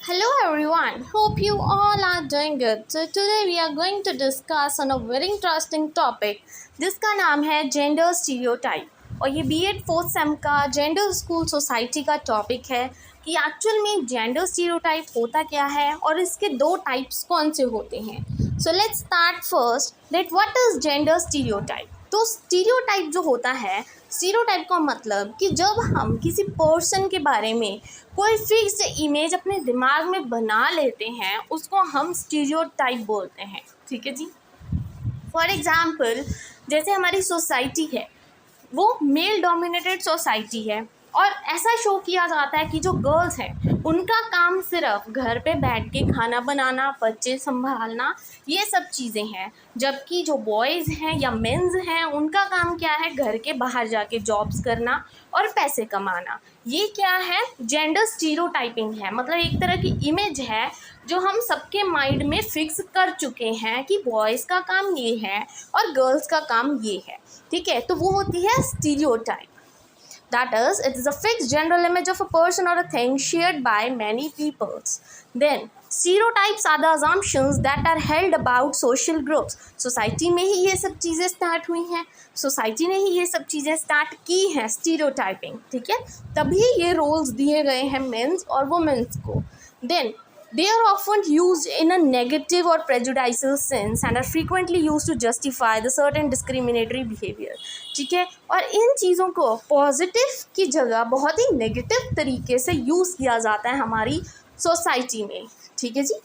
Hello everyone, hope you all are doing good. So today we are going to discuss on a very interesting topic जिसका नाम है gender stereotype और ये BEd fourth same का gender school society का topic है कि actual में जेंडर स्टीरियोटाइप होता क्या है और इसके दो टाइप्स कौन से होते हैं. So let's start first that what is gender stereotype. तो स्टीरियोटाइप जो होता है, स्टीरियोटाइप का मतलब कि जब हम किसी पर्सन के बारे में कोई फिक्स इमेज अपने दिमाग में बना लेते हैं उसको हम स्टीरियोटाइप बोलते हैं. ठीक है जी. फॉर एग्ज़ाम्पल जैसे हमारी सोसाइटी है वो मेल डोमिनेटेड सोसाइटी है और ऐसा शो किया जाता है कि जो गर्ल्स हैं उनका काम सिर्फ घर पे बैठ के खाना बनाना, बच्चे संभालना, ये सब चीज़ें हैं. जबकि जो बॉयज़ हैं या मेंस हैं उनका काम क्या है, घर के बाहर जाके जॉब्स करना और पैसे कमाना. ये क्या है, जेंडर स्टीरियोटाइपिंग है. मतलब एक तरह की इमेज है जो हम सबके माइंड में फिक्स कर चुके हैं कि बॉयज़ का काम ये है और गर्ल्स का काम ये है. ठीक है, तो वो होती है stereotype. That is, it is a fixed general image of a person or a thing shared by many peoples. Then, stereotypes are the assumptions that are held about social groups. Society में ही ये सब चीज़ें start हुई हैं, society ने ही ये सब चीज़ें स्टार्ट की हैं, स्टीरियोटाइपिंग. ठीक है, तभी ये रोल्स दिए गए हैं मेंस और वुमेन्स को. Then, they are often used in a negative or prejudicial sense and are frequently used to justify the certain discriminatory behavior. ठीक है, और इन चीज़ों को पॉजिटिव की जगह बहुत ही नेगेटिव तरीके से यूज़ किया जाता है हमारी सोसाइटी में. ठीक है जी.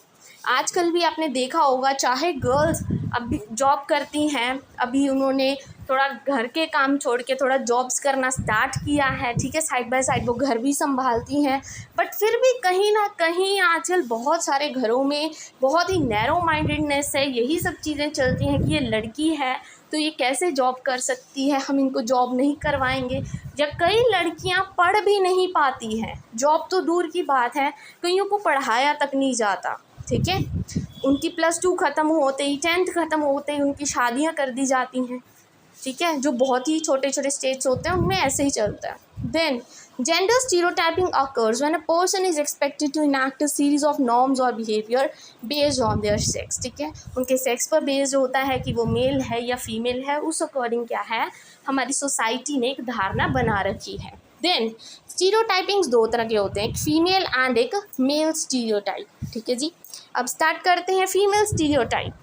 आजकल भी आपने देखा होगा, चाहे गर्ल्स अभी जॉब करती हैं, अभी उन्होंने थोड़ा घर के काम छोड़ के थोड़ा जॉब्स करना स्टार्ट किया है. ठीक है, साइड बाय साइड वो घर भी संभालती हैं, बट फिर भी कहीं ना कहीं आजकल बहुत सारे घरों में बहुत ही नैरो माइंडेडनेस है. यही सब चीज़ें चलती हैं कि ये लड़की है तो ये कैसे जॉब कर सकती है, हम इनको जॉब नहीं करवाएंगे. या कई लड़कियां पढ़ भी नहीं पाती हैं, जॉब तो दूर की बात है, कईयों को पढ़ाया तक नहीं जाता. ठीक है, उनकी +2 ख़त्म होते ही, 10th ख़त्म होते ही उनकी शादियां कर दी जाती हैं. ठीक है, जो बहुत ही छोटे छोटे स्टेट्स होते हैं उनमें ऐसे ही चलता है. Then gender stereotyping occurs when a person is expected to enact a series of norms or behavior based on their sex. ठीक है, उनके सेक्स पर बेस्ड होता है कि वो मेल है या फीमेल है, उस अकॉर्डिंग क्या है हमारी सोसाइटी ने एक धारणा बना रखी है. देन स्टीरियोटाइपिंग्स दो तरह के होते हैं, एक फीमेल एंड एक मेल स्टीरियोटाइप. ठीक है जी. अब स्टार्ट करते हैं फीमेल स्टीरियोटाइप.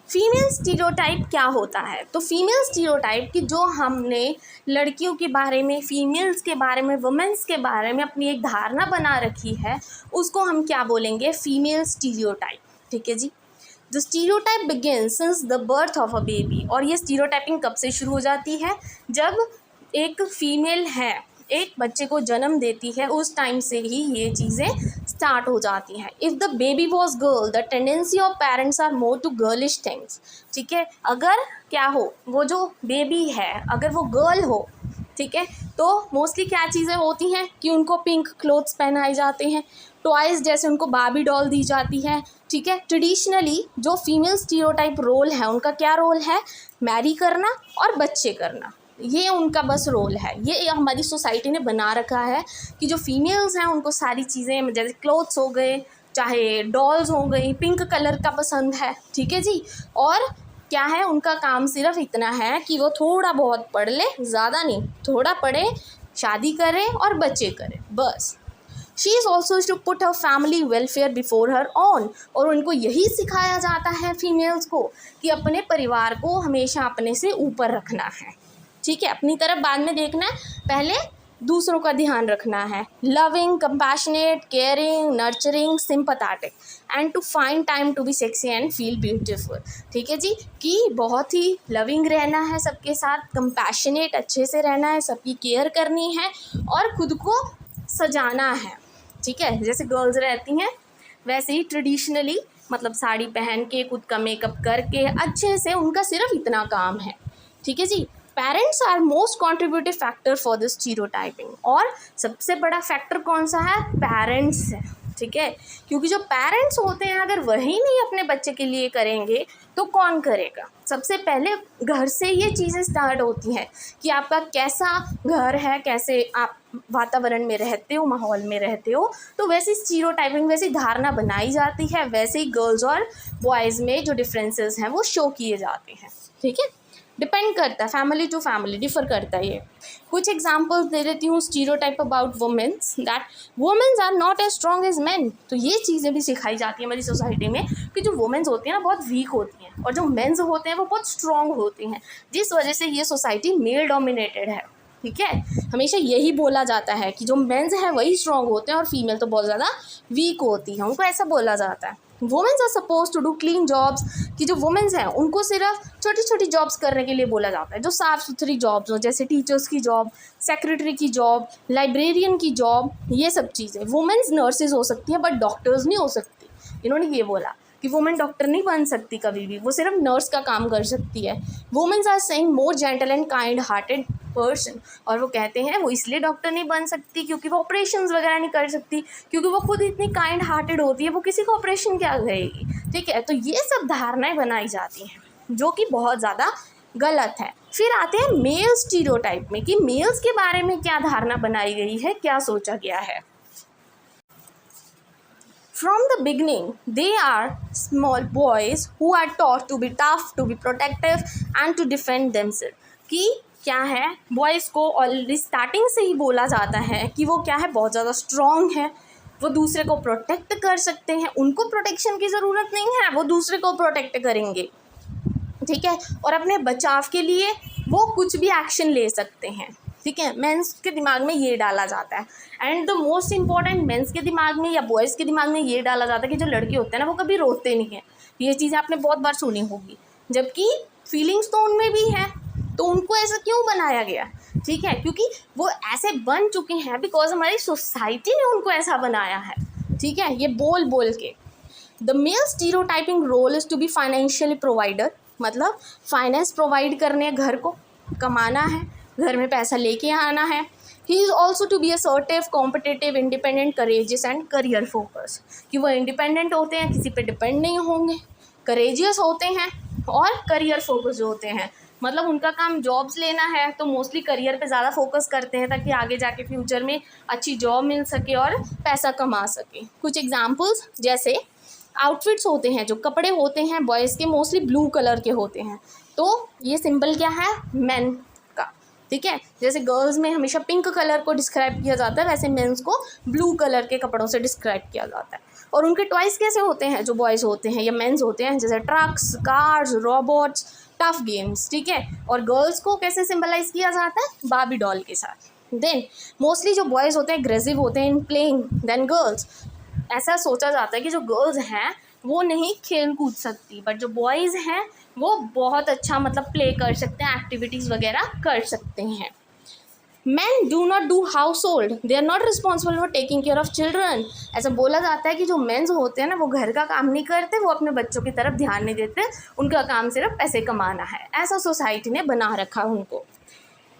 फीमेल स्टीरियोटाइप क्या होता है? तो फीमेल स्टीरियोटाइप कि जो हमने लड़कियों के बारे में, फीमेल्स के बारे में, वुमेन्स के बारे में अपनी एक धारणा बना रखी है, उसको हम क्या बोलेंगे, फीमेल स्टीरियोटाइप. ठीक है जी. The stereotype begins since the birth of a baby. और ये स्टीरियोटाइपिंग कब से शुरू हो जाती है, जब एक फीमेल है एक बच्चे को जन्म देती है, उस टाइम से ही ये चीज़ें स्टार्ट हो जाती हैं. If the baby was girl the tendency of parents are more to girlish things. ठीक है, अगर क्या हो, वो जो बेबी है अगर वो गर्ल हो, ठीक है, तो मोस्टली क्या चीज़ें होती हैं कि उनको पिंक क्लोथ्स पहनाए जाते हैं, टॉयज़ जैसे उनको बार्बी डॉल दी जाती है. ठीक है, ट्रेडिशनली जो फीमेल स्टीरियोटाइप रोल है उनका क्या रोल है, मैरी करना और बच्चे करना, ये उनका बस रोल है. ये हमारी सोसाइटी ने बना रखा है कि जो फीमेल्स हैं उनको सारी चीज़ें जैसे क्लोथ्स हो गए, चाहे डॉल्स हो गई, पिंक कलर का पसंद है. ठीक है जी. और क्या है, उनका काम सिर्फ इतना है कि वो थोड़ा बहुत पढ़ ले, ज़्यादा नहीं, थोड़ा पढ़े, शादी करें और बच्चे करें, बस. She is also to put her family welfare before her own. और उनको यही सिखाया जाता है फीमेल्स को कि अपने परिवार को हमेशा अपने से ऊपर रखना है. ठीक है, अपनी तरफ बाद में देखना है, पहले दूसरों का ध्यान रखना है. Loving, compassionate, caring, nurturing, sympathetic and to find time to be sexy and feel beautiful. ठीक है जी, कि बहुत ही लविंग रहना है सबके साथ, कंपैशनेट अच्छे से रहना है, सबकी केयर करनी है और खुद को सजाना है. ठीक है, जैसे गर्ल्स रहती हैं वैसे ही ट्रेडिशनली, मतलब साड़ी पहन के, खुद का मेकअप करके अच्छे से, उनका सिर्फ इतना काम है. ठीक है जी. Parents are most contributive factor for this stereotyping. और सबसे बड़ा फैक्टर कौन सा है, पेरेंट्स है. ठीक है, क्योंकि जो पेरेंट्स होते हैं अगर वही नहीं अपने बच्चे के लिए करेंगे तो कौन करेगा। सबसे पहले घर से ये चीज़ें स्टार्ट होती हैं कि आपका कैसा घर है, कैसे आप वातावरण में रहते हो, माहौल में रहते हो, तो वैसी स्टीरियोटाइपिंग, वैसी धारणा बनाई जाती है, वैसे ही गर्ल्स और बॉयज़ में जो डिफरेंसेस हैं वो शो किए जाते हैं। ठीक है, डिपेंड करता है, फैमिली टू फैमिली डिफ़र करता है ये। कुछ एग्जांपल्स दे देती हूँ। Stereotype about womens, that womens are not as strong as men. तो ये चीज़ें भी सिखाई जाती है हमारी सोसाइटी में कि जो वुमेन्स होती हैं ना बहुत वीक होती हैं और जो मेन्स होते हैं वो बहुत स्ट्रॉन्ग होते हैं, जिस वजह से ये सोसाइटी मेल डोमिनेटेड है। ठीक है, हमेशा यही बोला जाता है कि जो मेंस हैं वही स्ट्रॉन्ग होते हैं और फीमेल तो बहुत ज़्यादा वीक होती हैं, उनको ऐसा बोला जाता है। Womens are suppose to do clean jobs, कि जो वुमेन्स हैं उनको सिर्फ छोटी छोटी जॉब्स करने के लिए बोला जाता है, जो साफ़ सुथरी जॉब्स हो, जैसे टीचर्स की जॉब, सेक्रेटरी की जॉब, लाइब्रेरियन की जॉब, ये सब चीज़ें। वुमेन्स नर्सेज हो सकती हैं बट डॉक्टर्स नहीं हो सकती। इन्होंने ये बोला कि वुमेन डॉक्टर नहीं बन सकती कभी भी, वो सिर्फ नर्स का काम कर सकती है। Womens are saying more gentle and kind hearted person, और वो कहते हैं वो इसलिए डॉक्टर नहीं बन सकती क्योंकि वो ऑपरेशंस वगैरह नहीं कर सकती, क्योंकि वो खुद इतनी काइंड हार्टेड होती है, वो किसी को ऑपरेशन क्या करेगी। ठीक है, तो ये सब धारणाएं बनाई जाती हैं जो कि बहुत ज़्यादा गलत है। फिर आते हैं मेल स्टीरियोटाइप में कि मेल्स के बारे में क्या धारणा बनाई गई है, क्या सोचा गया है। From the beginning, they are small boys who are taught to be tough, to be protective and to defend themselves. कि क्या है, बॉयज़ को ऑलरेडी स्टार्टिंग से ही बोला जाता है कि वो क्या है, बहुत ज़्यादा स्ट्रॉन्ग है, वो दूसरे को प्रोटेक्ट कर सकते हैं, उनको प्रोटेक्शन की ज़रूरत नहीं है, वो दूसरे को प्रोटेक्ट करेंगे। ठीक है, और अपने बचाव के लिए वो कुछ भी एक्शन ले सकते हैं। ठीक है, मेंस के दिमाग में ये डाला जाता है। And the most important, mens के दिमाग में या बॉयज़ के दिमाग में ये डाला जाता है कि जो लड़के होते हैं ना वो कभी रोते नहीं हैं। ये चीज़ें आपने बहुत बार सुनी होगी, जबकि फीलिंग्स तो उनमें भी है, तो उनको ऐसा क्यों बनाया गया। ठीक है, क्योंकि वो ऐसे बन चुके हैं बिकॉज हमारी सोसाइटी ने उनको ऐसा बनाया है। ठीक है, ये बोल बोल के। The male stereotyping role is to be financially provider, मतलब फाइनेंस प्रोवाइड करने, घर को कमाना है, घर में पैसा लेके आना है। He is also to be assertive, competitive, independent, courageous and career focus, कि वो इंडिपेंडेंट होते हैं, किसी पे डिपेंड नहीं होंगे, करेजियस होते हैं और करियर फोकस होते हैं, मतलब उनका काम जॉब्स लेना है तो मोस्टली करियर पे ज़्यादा फोकस करते हैं ताकि आगे जाके फ्यूचर में अच्छी जॉब मिल सके और पैसा कमा सके। कुछ एग्जांपल्स, जैसे आउटफिट्स होते हैं, जो कपड़े होते हैं बॉयज़ के मोस्टली ब्लू कलर के होते हैं, तो ये सिंबल क्या है, मैन का। ठीक है, जैसे गर्ल्स में हमेशा पिंक कलर को डिस्क्राइब किया जाता है, वैसे मेंस को ब्लू कलर के कपड़ों से डिस्क्राइब किया जाता है। और उनके टॉयज़ कैसे होते हैं, जो बॉयज़ होते हैं या मेंस होते हैं, जैसे trucks, cars, robots, tough games. ठीक है, और गर्ल्स को कैसे सिंबलाइज किया जाता है, बार्बी डॉल के साथ। देन मोस्टली जो बॉयज़ होते हैं एग्रेसिव होते हैं इन प्लेइंग देन गर्ल्स। ऐसा सोचा जाता है कि जो गर्ल्स हैं वो नहीं खेल कूद सकती, बट जो बॉयज़ हैं वो बहुत अच्छा मतलब प्ले कर सकते हैं, एक्टिविटीज़ वगैरह कर सकते हैं। Men do not do household, they are not responsible for taking care of children। ऐसा बोला जाता है कि जो मेंस होते हैं ना वो घर का काम नहीं करते, वो अपने बच्चों की तरफ ध्यान नहीं देते, उनका काम सिर्फ पैसे कमाना है, ऐसा सोसाइटी ने बना रखा उनको।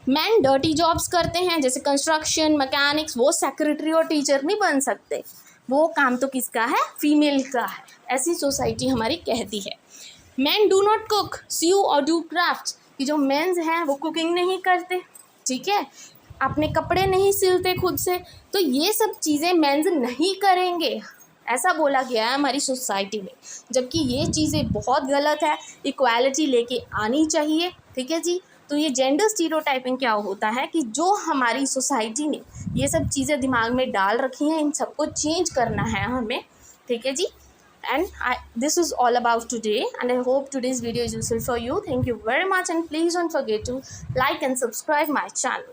मैन डर्टी जॉब्स करते हैं जैसे कंस्ट्रक्शन, मैकेनिक्स, वो सेक्रेटरी और टीचर नहीं बन सकते, वो काम तो किसका है, फीमेल का है, ऐसी सोसाइटी हमारी कहती है। मैन डू नॉट कुक, सीव और डू क्राफ्ट्स, कि जो मेंस हैं वो कुकिंग नहीं करते, ठीक है, अपने कपड़े नहीं सिलते खुद से, तो ये सब चीज़ें मेंस नहीं करेंगे, ऐसा बोला गया है हमारी सोसाइटी में, जबकि ये चीज़ें बहुत गलत है। इक्वालिटी लेके आनी चाहिए। ठीक है जी, तो ये जेंडर स्टीरियोटाइपिंग क्या होता है कि जो हमारी सोसाइटी ने ये सब चीज़ें दिमाग में डाल रखी हैं, इन सबको चेंज करना है हमें। ठीक है जी, and this is all about today, and I hope today's video is useful for you. Thank you very much, and please don't forget to like and subscribe my channel.